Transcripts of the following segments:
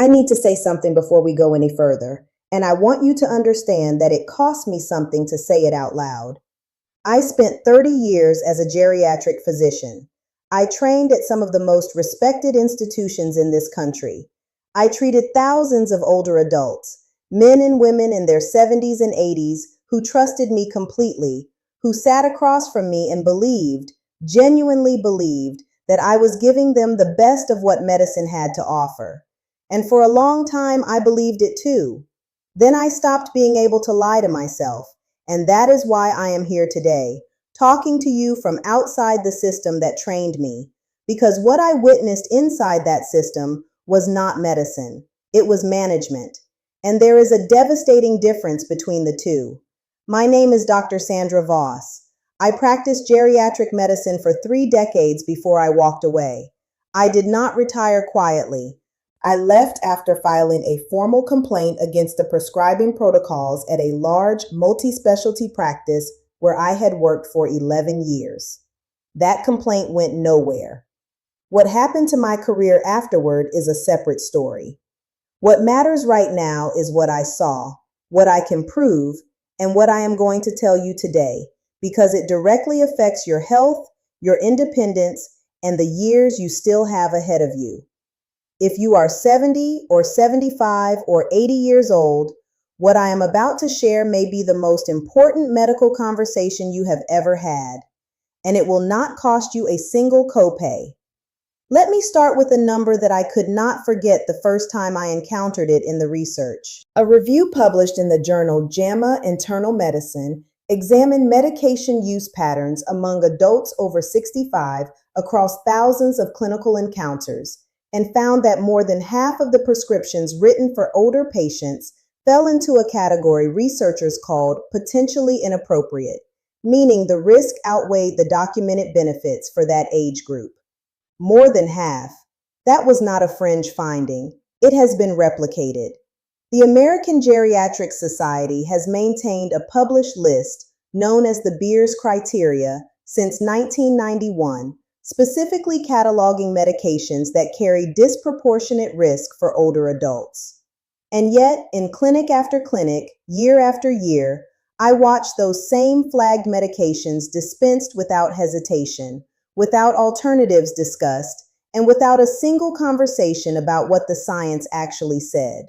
I need to say something before we go any further, and I want you to understand that it cost me something to say it out loud. I spent 30 years as a geriatric physician. I trained at some of the most respected institutions in this country. I treated thousands of older adults, men and women in their 70s and 80s, who trusted me completely, who sat across from me and believed, genuinely believed, that I was giving them the best of what medicine had to offer. And for a long time, I believed it too. Then I stopped being able to lie to myself. And that is why I am here today, talking to you from outside the system that trained me. Because what I witnessed inside that system was not medicine, it was management. And there is a devastating difference between the two. My name is Dr. Sandra Voss. I practiced geriatric medicine for 3 decades before I walked away. I did not retire quietly. I left after filing a formal complaint against the prescribing protocols at a large multi-specialty practice where I had worked for 11 years. That complaint went nowhere. What happened to my career afterward is a separate story. What matters right now is what I saw, what I can prove, and what I am going to tell you today, because it directly affects your health, your independence, and the years you still have ahead of you. If you are 70 or 75 or 80 years old, what I am about to share may be the most important medical conversation you have ever had, and it will not cost you a single copay. Let me start with a number that I could not forget the first time I encountered it in the research. A review published in the journal JAMA Internal Medicine examined medication use patterns among adults over 65 across thousands of clinical encounters, and found that more than half of the prescriptions written for older patients fell into a category researchers called potentially inappropriate, meaning the risk outweighed the documented benefits for that age group. More than half. That was not a fringe finding. It has been replicated. The American Geriatric Society has maintained a published list known as the Beers Criteria since 1991, specifically cataloging medications that carry disproportionate risk for older adults. And yet, in clinic after clinic, year after year, I watch those same flagged medications dispensed without hesitation, without alternatives discussed, and without a single conversation about what the science actually said.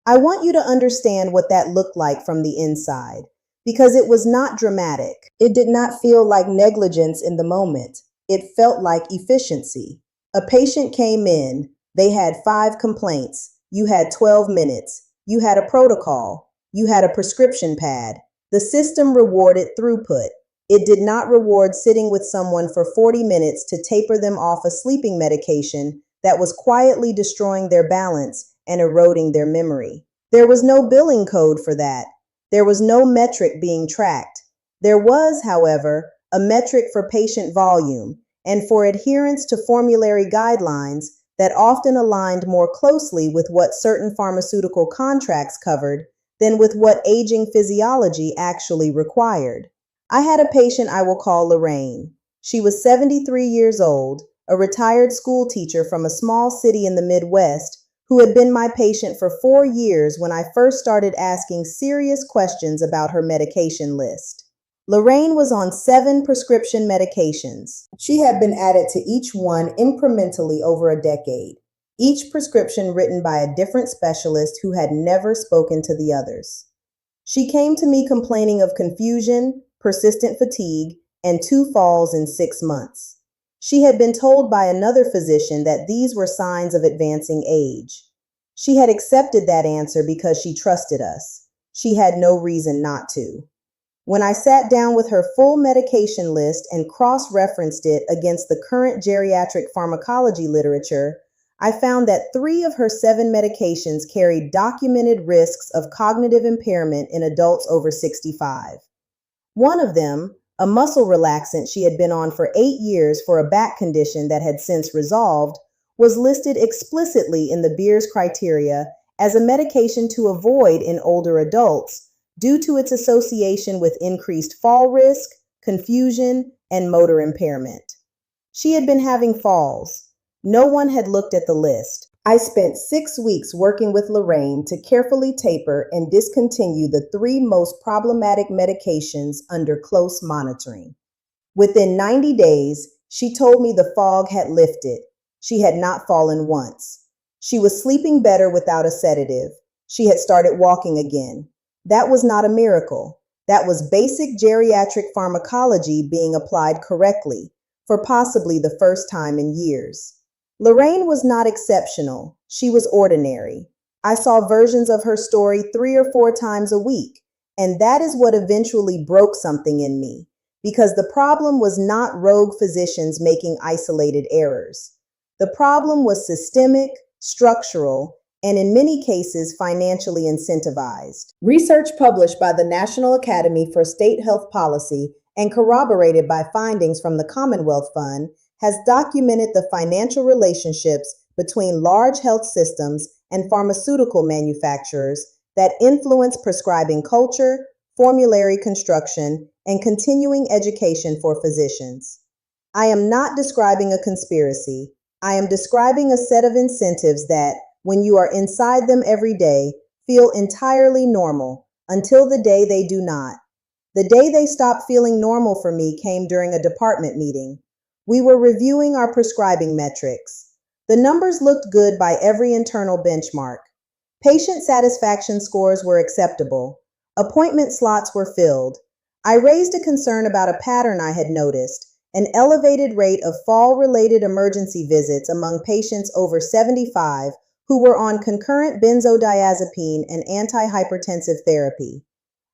I want you to understand what that looked like from the inside, because it was not dramatic. It did not feel like negligence in the moment. It felt like efficiency. A patient came in, they had 5 complaints, you had 12 minutes, you had a protocol, you had a prescription pad. The system rewarded throughput. It did not reward sitting with someone for 40 minutes to taper them off a sleeping medication that was quietly destroying their balance and eroding their memory. There was no billing code for that. There was no metric being tracked. There was, however, a metric for patient volume and for adherence to formulary guidelines that often aligned more closely with what certain pharmaceutical contracts covered than with what aging physiology actually required. I had a patient I will call Lorraine. She was 73 years old, a retired school teacher from a small city in the Midwest who had been my patient for 4 years when I first started asking serious questions about her medication list. Lorraine was on 7 prescription medications. She had been added to each one incrementally over a decade, each prescription written by a different specialist who had never spoken to the others. She came to me complaining of confusion, persistent fatigue, and 2 falls in 6 months. She had been told by another physician that these were signs of advancing age. She had accepted that answer because she trusted us. She had no reason not to. When I sat down with her full medication list and cross-referenced it against the current geriatric pharmacology literature, I found that 3 of her 7 medications carried documented risks of cognitive impairment in adults over 65. One of them, a muscle relaxant she had been on for 8 years for a back condition that had since resolved, was listed explicitly in the Beers criteria as a medication to avoid in older adults due to its association with increased fall risk, confusion, and motor impairment. She had been having falls. No one had looked at the list. I spent 6 weeks working with Lorraine to carefully taper and discontinue the three most problematic medications under close monitoring. Within 90 days, she told me the fog had lifted. She had not fallen once. She was sleeping better without a sedative. She had started walking again. That was not a miracle. That was basic geriatric pharmacology being applied correctly, for possibly the first time in years. Lorraine was not exceptional. She was ordinary. I saw versions of her story 3 or 4 times a week, and that is what eventually broke something in me, because the problem was not rogue physicians making isolated errors. The problem was systemic, structural, and in many cases financially incentivized. Research published by the National Academy for State Health Policy and corroborated by findings from the Commonwealth Fund has documented the financial relationships between large health systems and pharmaceutical manufacturers that influence prescribing culture, formulary construction, and continuing education for physicians. I am not describing a conspiracy. I am describing a set of incentives that, when you are inside them every day, feel entirely normal until the day they do not. The day they stopped feeling normal for me came during a department meeting. We were reviewing our prescribing metrics. The numbers looked good by every internal benchmark. Patient satisfaction scores were acceptable. Appointment slots were filled. I raised a concern about a pattern I had noticed, an elevated rate of fall-related emergency visits among patients over 75 who were on concurrent benzodiazepine and antihypertensive therapy.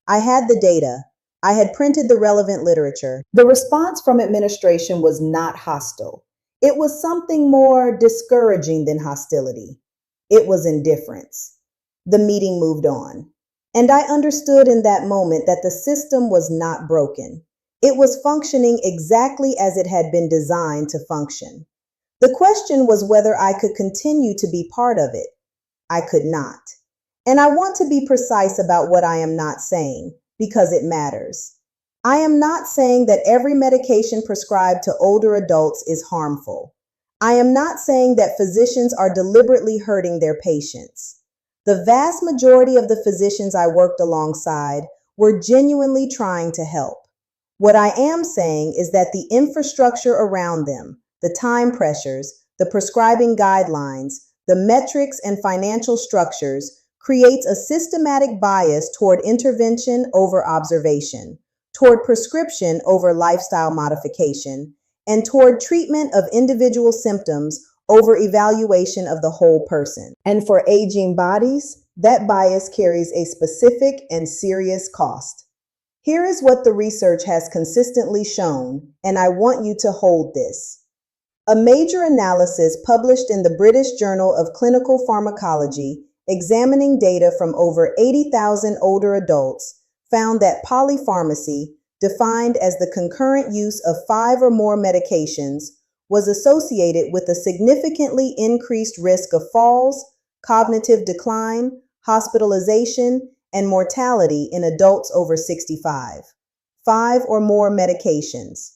I had the data. I had printed the relevant literature. The response from administration was not hostile. It was something more discouraging than hostility. It was indifference. The meeting moved on. And I understood in that moment that the system was not broken. It was functioning exactly as it had been designed to function. The question was whether I could continue to be part of it. I could not. And I want to be precise about what I am not saying, because it matters. I am not saying that every medication prescribed to older adults is harmful. I am not saying that physicians are deliberately hurting their patients. The vast majority of the physicians I worked alongside were genuinely trying to help. What I am saying is that the infrastructure around them, the time pressures, the prescribing guidelines, the metrics and financial structures creates a systematic bias toward intervention over observation, toward prescription over lifestyle modification, and toward treatment of individual symptoms over evaluation of the whole person. And for aging bodies, that bias carries a specific and serious cost. Here is what the research has consistently shown, and I want you to hold this. A major analysis published in the British Journal of Clinical Pharmacology, examining data from over 80,000 older adults, found that polypharmacy, defined as the concurrent use of 5 or more medications, was associated with a significantly increased risk of falls, cognitive decline, hospitalization, and mortality in adults over 65. 5 or more medications.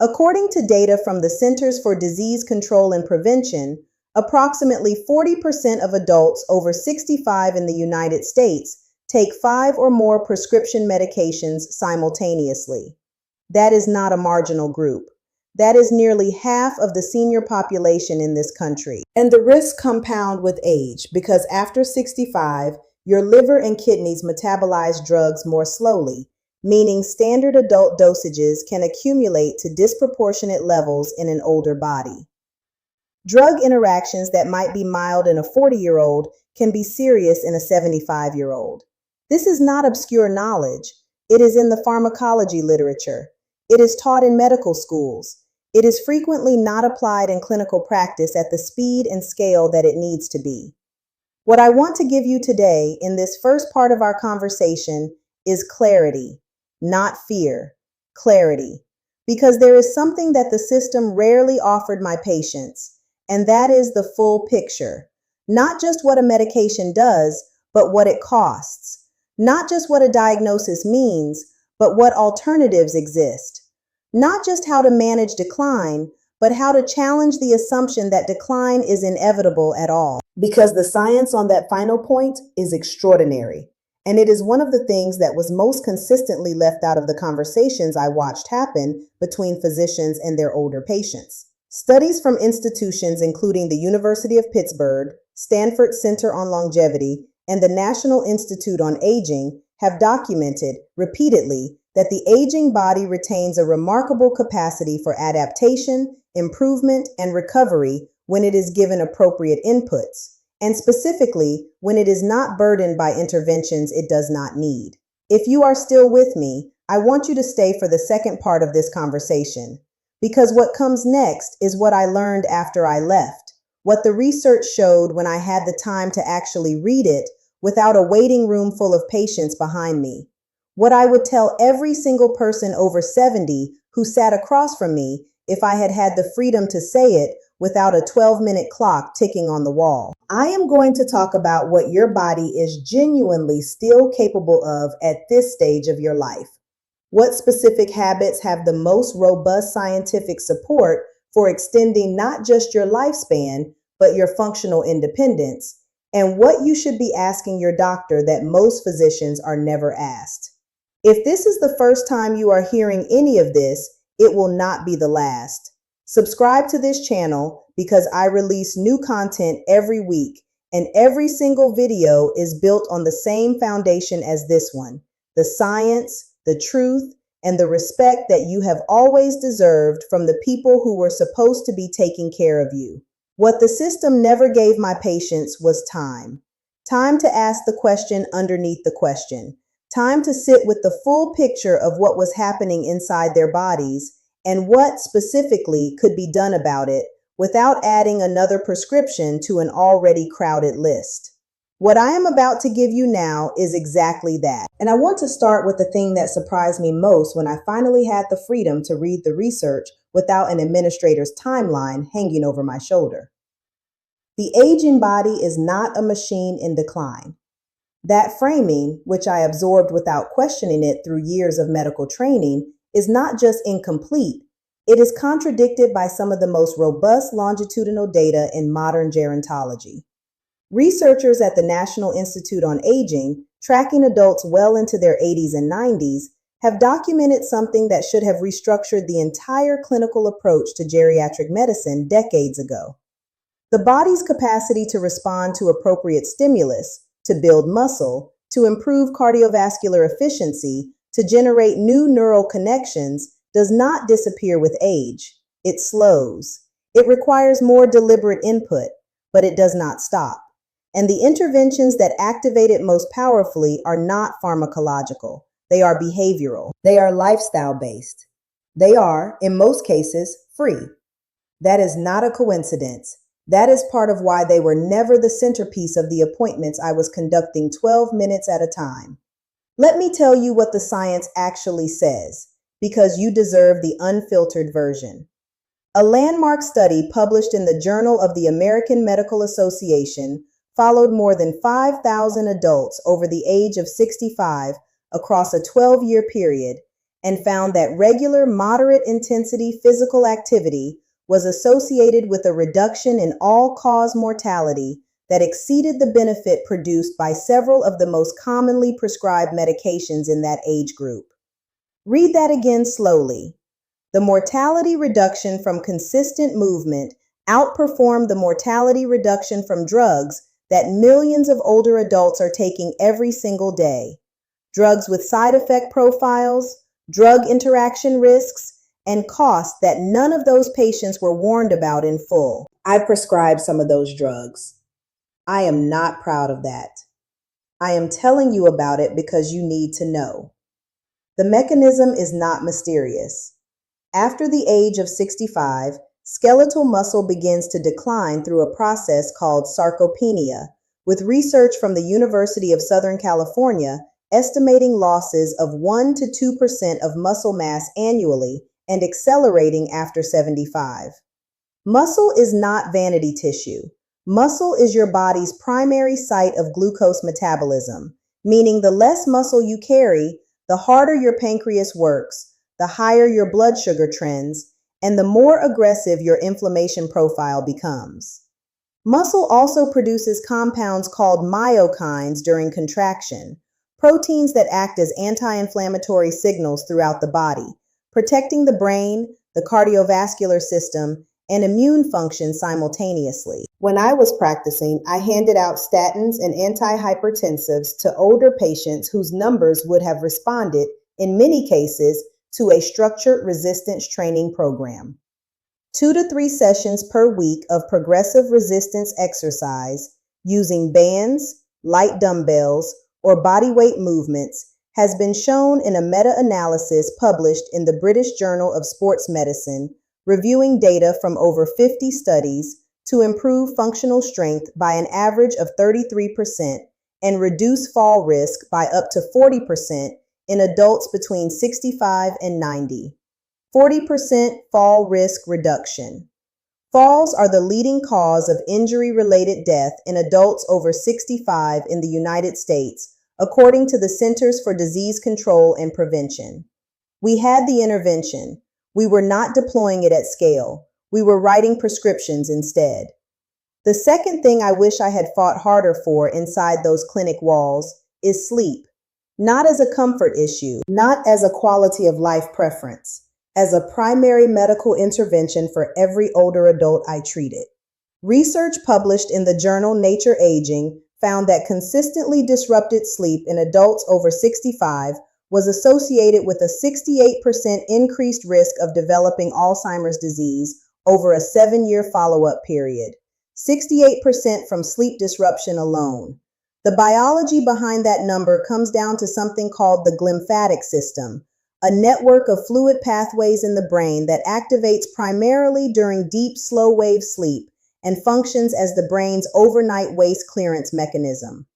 According to data from the Centers for Disease Control and Prevention, approximately 40% of adults over 65 in the United States take 5 or more prescription medications simultaneously. That is not a marginal group. That is nearly half of the senior population in this country. And the risks compound with age because after 65, your liver and kidneys metabolize drugs more slowly, meaning standard adult dosages can accumulate to disproportionate levels in an older body. Drug interactions that might be mild in a 40-year-old can be serious in a 75-year-old. This is not obscure knowledge. It is in the pharmacology literature. It is taught in medical schools. It is frequently not applied in clinical practice at the speed and scale that it needs to be. What I want to give you today in this first part of our conversation is clarity, not fear. Clarity. Because there is something that the system rarely offered my patients, and that is the full picture. Not just what a medication does, but what it costs. Not just what a diagnosis means, but what alternatives exist. Not just how to manage decline, but how to challenge the assumption that decline is inevitable at all. because the science on that final point is extraordinary. And it is one of the things that was most consistently left out of the conversations I watched happen between physicians and their older patients. Studies from institutions including the University of Pittsburgh, Stanford Center on Longevity, and the National Institute on Aging have documented repeatedly that the aging body retains a remarkable capacity for adaptation, improvement, and recovery when it is given appropriate inputs, and specifically when it is not burdened by interventions it does not need. If you are still with me, I want you to stay for the second part of this conversation, because what comes next is what I learned after I left, what the research showed when I had the time to actually read it without a waiting room full of patients behind me, what I would tell every single person over 70 who sat across from me if I had had the freedom to say it without a 12-minute clock ticking on the wall. I am going to talk about what your body is genuinely still capable of at this stage of your life. What specific habits have the most robust scientific support for extending not just your lifespan, but your functional independence, and what you should be asking your doctor that most physicians are never asked. If this is the first time you are hearing any of this, it will not be the last. Subscribe to this channel because I release new content every week, and every single video is built on the same foundation as this one: the science, the truth, and the respect that you have always deserved from the people who were supposed to be taking care of you. What the system never gave my patients was time. Time to ask the question underneath the question. Time to sit with the full picture of what was happening inside their bodies and what specifically could be done about it without adding another prescription to an already crowded list. What I am about to give you now is exactly that. And I want to start with the thing that surprised me most when I finally had the freedom to read the research without an administrator's timeline hanging over my shoulder. The aging body is not a machine in decline. That framing, which I absorbed without questioning it through years of medical training, is not just incomplete, it is contradicted by some of the most robust longitudinal data in modern gerontology. Researchers at the National Institute on Aging, tracking adults well into their 80s and 90s, have documented something that should have restructured the entire clinical approach to geriatric medicine decades ago. The body's capacity to respond to appropriate stimulus, to build muscle, to improve cardiovascular efficiency, to generate new neural connections does not disappear with age. It slows. It requires more deliberate input, but it does not stop. And the interventions that activate it most powerfully are not pharmacological. They are behavioral. They are lifestyle-based. They are, in most cases, free. That is not a coincidence. That is part of why they were never the centerpiece of the appointments I was conducting 12 minutes at a time. Let me tell you what the science actually says, because you deserve the unfiltered version. A landmark study published in the Journal of the American Medical Association followed more than 5,000 adults over the age of 65 across a 12-year period and found that regular moderate intensity physical activity was associated with a reduction in all-cause mortality that exceeded the benefit produced by several of the most commonly prescribed medications in that age group. Read that again slowly. The mortality reduction from consistent movement outperformed the mortality reduction from drugs that millions of older adults are taking every single day. Drugs with side effect profiles, drug interaction risks, and costs that none of those patients were warned about in full. I prescribed some of those drugs. I am not proud of that. I am telling you about it because you need to know. The mechanism is not mysterious. After the age of 65, skeletal muscle begins to decline through a process called sarcopenia, with research from the University of Southern California estimating losses of 1 to 2% of muscle mass annually and accelerating after 75. Muscle is not vanity tissue. Muscle is your body's primary site of glucose metabolism, meaning the less muscle you carry, the harder your pancreas works, the higher your blood sugar trends, and the more aggressive your inflammation profile becomes. Muscle also produces compounds called myokines during contraction, proteins that act as anti-inflammatory signals throughout the body, protecting the brain, the cardiovascular system, and immune function simultaneously. When I was practicing, I handed out statins and antihypertensives to older patients whose numbers would have responded, in many cases, to a structured resistance training program. 2 to 3 sessions per week of progressive resistance exercise using bands, light dumbbells, or bodyweight movements has been shown in a meta-analysis published in the British Journal of Sports Medicine, reviewing data from over 50 studies to improve functional strength by an average of 33% and reduce fall risk by up to 40% in adults between 65 and 90. 40% fall risk reduction. Falls are the leading cause of injury-related death in adults over 65 in the United States, according to the Centers for Disease Control and Prevention. We had the intervention. We were not deploying it at scale. We were writing prescriptions instead. The second thing I wish I had fought harder for inside those clinic walls is sleep. Not as a comfort issue, not as a quality of life preference, as a primary medical intervention for every older adult I treated. Research published in the journal Nature Aging found that consistently disrupted sleep in adults over 65 was associated with a 68% increased risk of developing Alzheimer's disease over a 7-year follow-up period, 68% from sleep disruption alone. The biology behind that number comes down to something called the glymphatic system, a network of fluid pathways in the brain that activates primarily during deep, slow-wave sleep and functions as the brain's overnight waste clearance mechanism.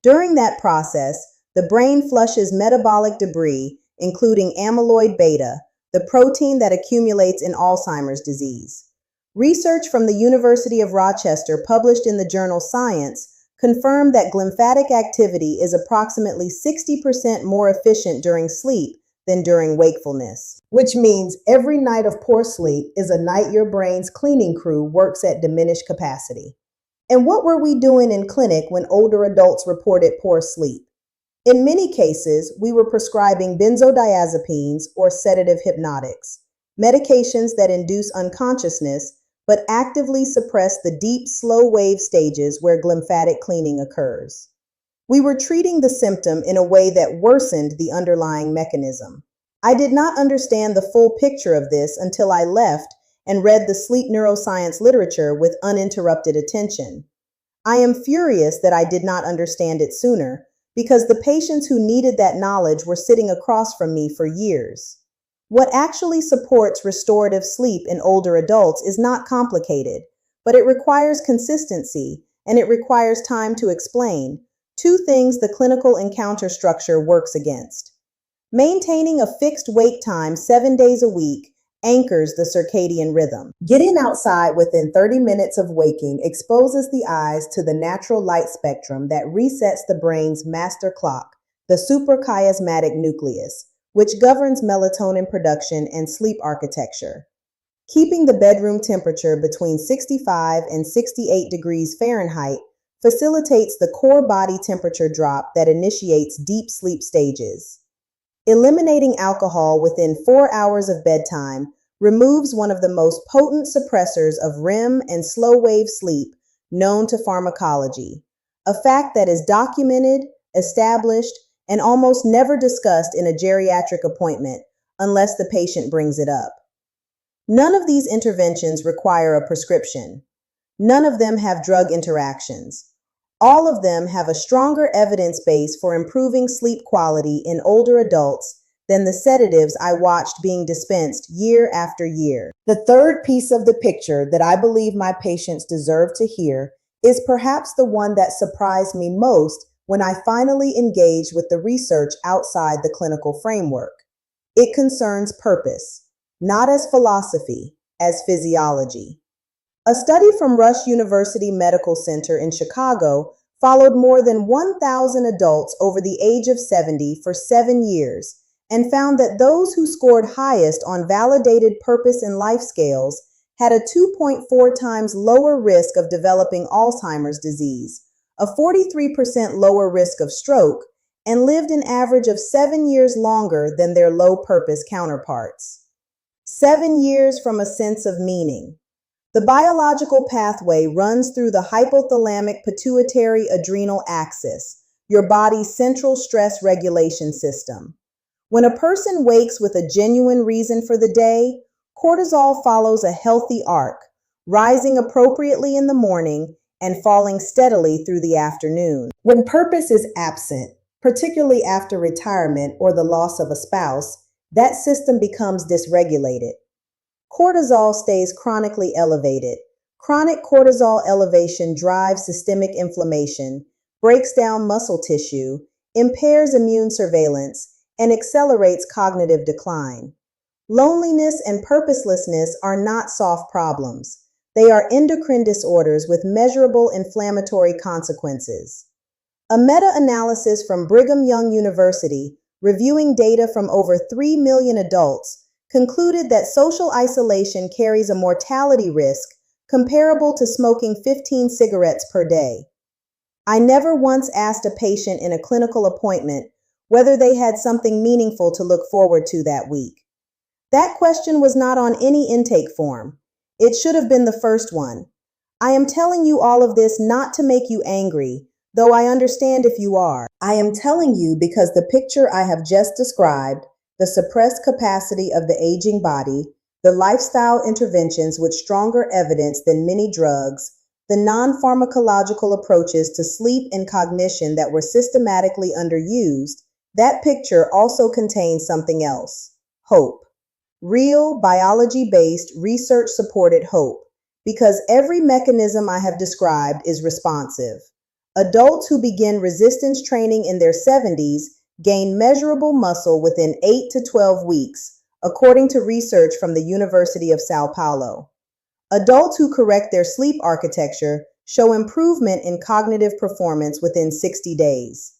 During that process, the brain flushes metabolic debris, including amyloid beta, the protein that accumulates in Alzheimer's disease. Research from the University of Rochester, published in the journal Science, confirmed that glymphatic activity is approximately 60% more efficient during sleep than during wakefulness, which means every night of poor sleep is a night your brain's cleaning crew works at diminished capacity. And what were we doing in clinic when older adults reported poor sleep? In many cases, we were prescribing benzodiazepines or sedative hypnotics, medications that induce unconsciousness but actively suppress the deep, slow-wave stages where glymphatic cleaning occurs. We were treating the symptom in a way that worsened the underlying mechanism. I did not understand the full picture of this until I left and read the sleep neuroscience literature with uninterrupted attention. I am furious that I did not understand it sooner, because the patients who needed that knowledge were sitting across from me for years. What actually supports restorative sleep in older adults is not complicated, but it requires consistency and it requires time to explain, two things the clinical encounter structure works against. Maintaining a fixed wake time 7 days a week anchors the circadian rhythm. Getting outside within 30 minutes of waking exposes the eyes to the natural light spectrum that resets the brain's master clock, the suprachiasmatic nucleus, which governs melatonin production and sleep architecture. Keeping the bedroom temperature between 65 and 68 degrees Fahrenheit facilitates the core body temperature drop that initiates deep sleep stages. Eliminating alcohol within 4 hours of bedtime removes one of the most potent suppressors of REM and slow-wave sleep known to pharmacology, a fact that is documented, established, and almost never discussed in a geriatric appointment unless the patient brings it up. None of these interventions require a prescription. None of them have drug interactions. All of them have a stronger evidence base for improving sleep quality in older adults than the sedatives I watched being dispensed year after year. The third piece of the picture that I believe my patients deserve to hear is perhaps the one that surprised me most when I finally engaged with the research outside the clinical framework. It concerns purpose, not as philosophy, as physiology. A study from Rush University Medical Center in Chicago followed more than 1,000 adults over the age of 70 for 7 years and found that those who scored highest on validated purpose and life scales had a 2.4 times lower risk of developing Alzheimer's disease, a 43% lower risk of stroke, and lived an average of 7 years longer than their low-purpose counterparts. 7 years from a sense of meaning. The biological pathway runs through the hypothalamic pituitary adrenal axis, your body's central stress regulation system. When a person wakes with a genuine reason for the day, cortisol follows a healthy arc, rising appropriately in the morning and falling steadily through the afternoon. When purpose is absent, particularly after retirement or the loss of a spouse, that system becomes dysregulated. Cortisol stays chronically elevated. Chronic cortisol elevation drives systemic inflammation, breaks down muscle tissue, impairs immune surveillance, and accelerates cognitive decline. Loneliness and purposelessness are not soft problems. They are endocrine disorders with measurable inflammatory consequences. A meta-analysis from Brigham Young University, reviewing data from over 3 million adults, concluded that social isolation carries a mortality risk comparable to smoking 15 cigarettes per day. I never once asked a patient in a clinical appointment whether they had something meaningful to look forward to that week. That question was not on any intake form. It should have been the first one. I am telling you all of this not to make you angry, though I understand if you are. I am telling you because the picture I have just described, the suppressed capacity of the aging body, the lifestyle interventions with stronger evidence than many drugs, the non-pharmacological approaches to sleep and cognition that were systematically underused, that picture also contains something else: hope. Real, biology-based, research-supported hope, because every mechanism I have described is responsive. Adults who begin resistance training in their 70s gain measurable muscle within 8 to 12 weeks, according to research from the University of Sao Paulo. Adults who correct their sleep architecture show improvement in cognitive performance within 60 days.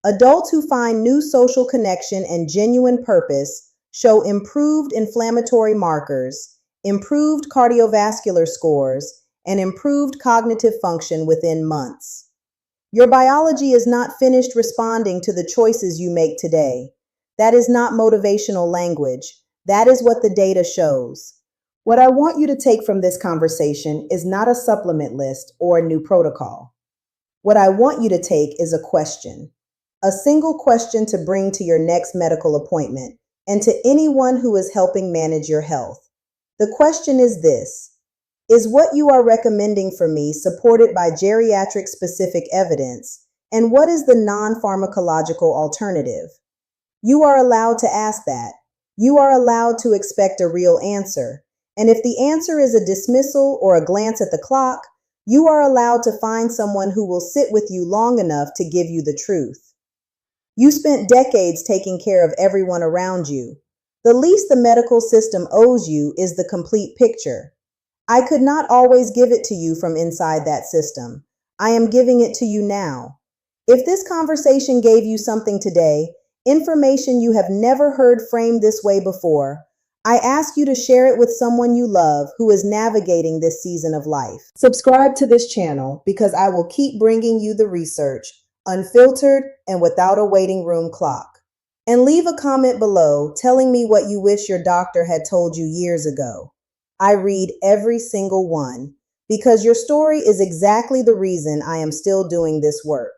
Adults who find new social connection and genuine purpose show improved inflammatory markers, improved cardiovascular scores, and improved cognitive function within months. Your biology is not finished responding to the choices you make today. That is not motivational language. That is what the data shows. What I want you to take from this conversation is not a supplement list or a new protocol. What I want you to take is a question. A single question to bring to your next medical appointment and to anyone who is helping manage your health. The question is this: is what you are recommending for me supported by geriatric specific evidence, and what is the non-pharmacological alternative? You are allowed to ask that. You are allowed to expect a real answer. And if the answer is a dismissal or a glance at the clock, you are allowed to find someone who will sit with you long enough to give you the truth. You spent decades taking care of everyone around you. The least the medical system owes you is the complete picture. I could not always give it to you from inside that system. I am giving it to you now. If this conversation gave you something today, information you have never heard framed this way before, I ask you to share it with someone you love who is navigating this season of life. Subscribe to this channel because I will keep bringing you the research, unfiltered and without a waiting room clock. And leave a comment below telling me what you wish your doctor had told you years ago. I read every single one because your story is exactly the reason I am still doing this work.